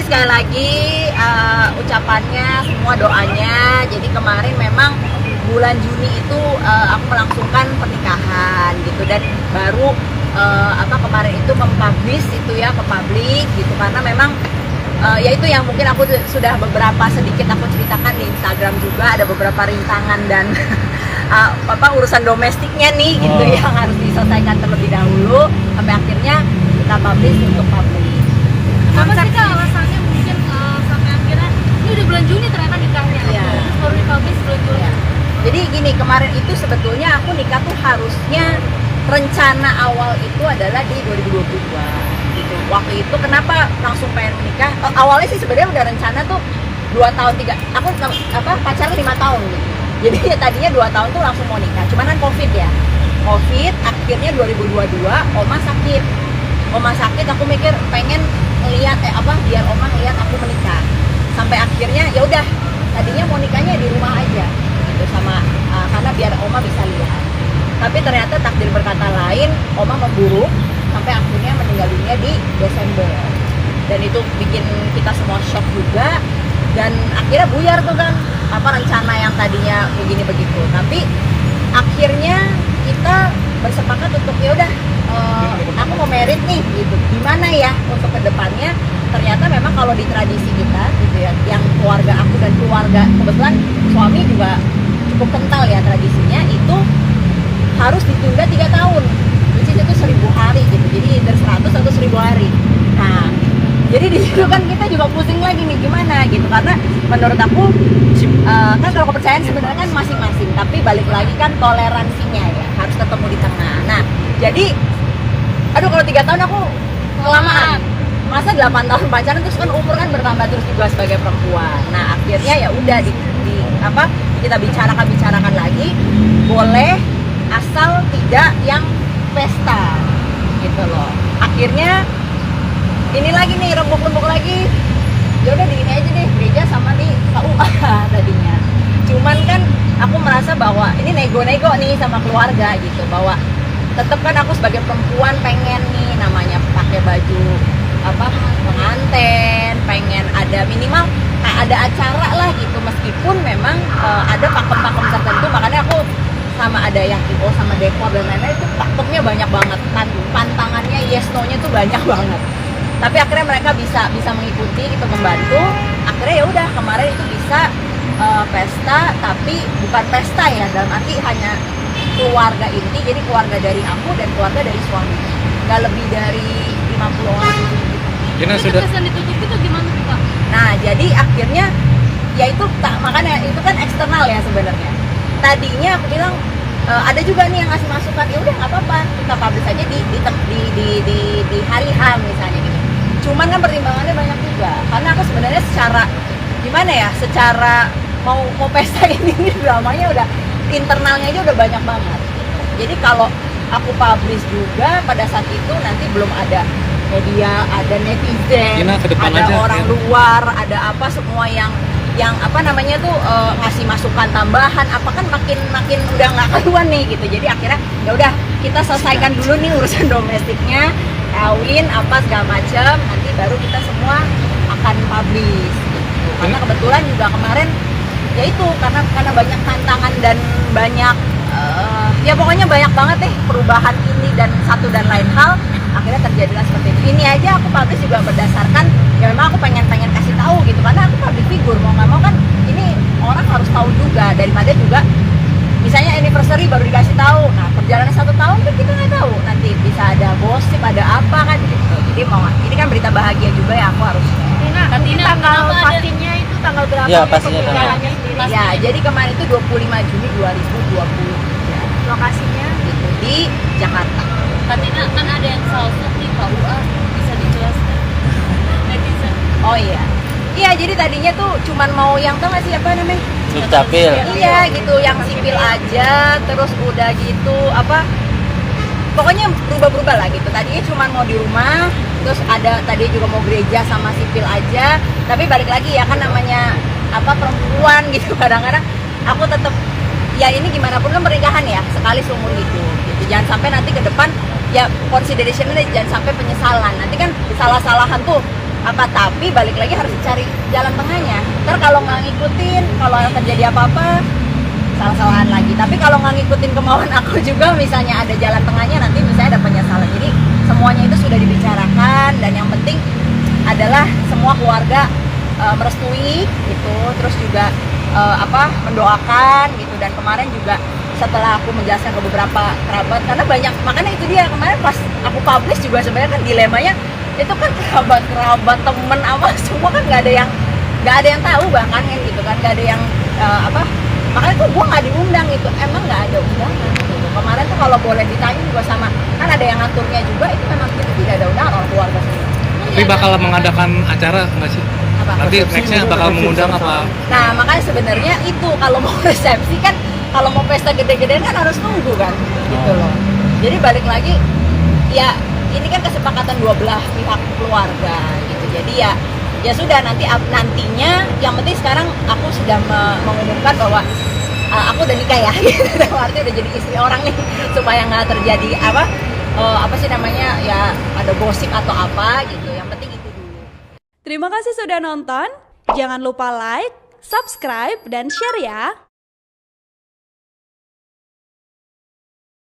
sekali lagi ucapannya, semua doanya. Jadi kemarin memang bulan Juni itu aku melangsungkan pernikahan gitu, dan baru kemarin itu mempublish itu ya ke publik gitu, karena memang ya itu yang mungkin aku sudah beberapa sedikit aku ceritakan di Instagram juga, ada beberapa rintangan dan urusan domestiknya nih gitu yang harus diselesaikan terlebih dahulu sampai akhirnya kita publish untuk publik. Apa sih Kak alasannya mungkin sampai akhirnya ini udah bulan Juni ternyata nikahnya, Iya. terus baru dipublish bulan Juli? Ya. Jadi gini, kemarin itu sebetulnya aku nikah tuh harusnya rencana awal itu adalah di 2022 gitu. Waktu itu kenapa langsung pengen menikah? Awalnya sih sebenarnya udah rencana tuh 2 tahun 3. Aku pacaran 5 tahun gitu. Jadi ya tadinya 2 tahun tuh langsung mau nikah. Cuman kan Covid ya. Covid akhirnya 2022 Oma sakit, aku mikir pengen lihat biar Oma lihat aku menikah. Sampai akhirnya ya udah, tadinya mau nikahnya di rumah aja gitu sama karena biar Oma bisa lihat. Tapi ternyata takdir berkata lain, Oma memburuk sampai akhirnya meninggal dunia di Desember. Dan itu bikin kita semua shock juga, dan akhirnya buyar tuh kan rencana yang tadinya begini begitu. Tapi akhirnya kita bersepakat untuk ya udah, aku mau merit nih gitu. Gimana ya untuk kedepannya? Ternyata memang kalau di tradisi kita gitu ya, yang keluarga aku dan keluarga kebetulan suami juga cukup kental ya tradisinya, itu harus ditunda 3 tahun, which is itu 1000 hari gitu. Jadi dari 100 atau 1000 hari. Nah, jadi di situ kan kita juga pusing lagi nih gimana gitu, karena menurut aku kan kalau kepercayaan sebenarnya kan masing-masing, tapi balik lagi kan toleransinya ya harus ketemu di tengah. Nah, jadi aduh kalau 3 tahun aku kelamaan. Masa 8 tahun pacaran terus kan umur kan bertambah terus juga sebagai perempuan. Nah, akhirnya ya udah kita bicarakan lagi, boleh asal tidak yang pesta gitu loh. Akhirnya ini lagi nih, rembuk lagi, ya udah di ini aja deh, gereja sama di KUA tadinya. Cuman kan aku merasa bahwa ini nego-nego nih sama keluarga gitu, bahwa tetap kan aku sebagai perempuan pengen nih namanya pakai baju pengantin, pengen ada minimal ada acara lah gitu, meskipun memang ada pakem-pakem tertentu. Makanya aku sama ada yang IO sama dekor dan lain-lain itu pakemnya banyak banget, pantangannya yes no-nya tuh banyak banget. Tapi akhirnya mereka bisa mengikuti gitu, membantu. Akhirnya ya udah kemarin itu bisa pesta, tapi bukan pesta ya dalam arti hanya keluarga inti, jadi keluarga dari aku dan keluarga dari suami, nggak lebih dari 50 orang gitu. Sudah ditutup itu gimana tuh Kak? Nah, jadi akhirnya ya itu makanya itu kan eksternal ya sebenarnya. Tadinya aku bilang ada juga nih yang ngasih masukan, ya udah nggak apa-apa kita publish aja di hari H misalnya gitu. Cuman kan pertimbangannya banyak juga, karena aku sebenarnya secara mau pesta ini dramanya udah internalnya aja udah banyak banget. Jadi kalau aku publish juga pada saat itu nanti belum ada media, ada netizen, ada orang luar, ada semua yang ngasih masukan tambahan kan makin udah nggak keluar nih gitu. Jadi akhirnya ya udah kita selesaikan dulu nih urusan domestiknya, kawin segala macam, nanti baru kita semua akan publish gitu. Karena kebetulan juga kemarin ya itu karena banyak tantangan dan banyak ya pokoknya banyak banget deh perubahan ini dan satu dan lain hal, akhirnya terjadilah seperti itu. Ini aja aku publish juga berdasarkan ya memang aku pengen kasih tahu gitu, karena aku public figure, mau nggak mau kan ini orang harus tahu juga, daripada juga misalnya anniversary baru dikasih tahu. Nah, perjalanan 1 tahun kan kita nggak tahu, nanti bisa ada gosip, ada apa kan gitu. Jadi ini kan berita bahagia juga ya, aku harus. Tapi tanggal pastinya itu tanggal berapa? Ya, pastinya pernikahannya sendiri? Ya, jadi kemarin itu 25 Juni 2020. Lokasinya Gitu, di Jakarta. kan ada yang salsa di KUA, bisa dijelaskan netizen? Oh iya. Iya, jadi tadinya tuh cuman mau yang tau gak sih apa namanya? Dukcapil. Iya gitu, yang sipil aja, terus udah gitu pokoknya berubah-berubah lah gitu. Tadinya cuma mau di rumah, terus ada tadi juga mau gereja sama sipil aja. Tapi balik lagi ya kan namanya perempuan gitu, kadang-kadang aku tetap ya ini gimana pun kan pernikahan ya sekali seumur hidup gitu. Jangan sampai nanti ke depan ya considerationnya jangan sampai penyesalan. Nanti kan salah-salahan tuh Tapi balik lagi harus cari jalan tengahnya. Ntar kalau nggak ngikutin, kalau terjadi apa-apa salah-salahan lagi. Tapi kalau nggak ngikutin kemauan aku juga, misalnya ada jalan tengahnya, nanti misalnya ada penyesalan. Jadi semuanya itu sudah dibicarakan, dan yang penting adalah semua keluarga merestui gitu, terus juga mendoakan gitu. Dan kemarin juga setelah aku menjelaskan ke beberapa kerabat, karena banyak, makanya itu dia kemarin pas aku publish juga sebenarnya kan dilemanya itu kan kerabat temen semua kan nggak ada yang tahu bahkan kan gitu kan, nggak ada yang makanya tuh gue nggak diundang itu, emang nggak ada undangan gitu. Kemarin tuh kalau boleh ditanya juga sama, kan ada yang ngaturnya juga, itu memang kita tidak ada undangan orang keluarga sendiri. Tapi bakal mengadakan acara nggak sih? Nanti nextnya bakal mengundang apa? Nah makanya sebenarnya itu kalau mau resepsi kan, kalau mau pesta gede-gedean kan harus nunggu kan gitu loh. Jadi balik lagi ya, ini kan kesepakatan dua belah pihak keluarga gitu. Jadi ya sudah, nantinya yang penting sekarang aku sudah mengumumkan bahwa aku udah nikah ya gitu. Artinya udah jadi istri orang nih, supaya nggak terjadi ya ada gosip atau apa gitu. Yang penting itu dulu. Terima kasih sudah nonton. Jangan lupa like, subscribe, dan share ya.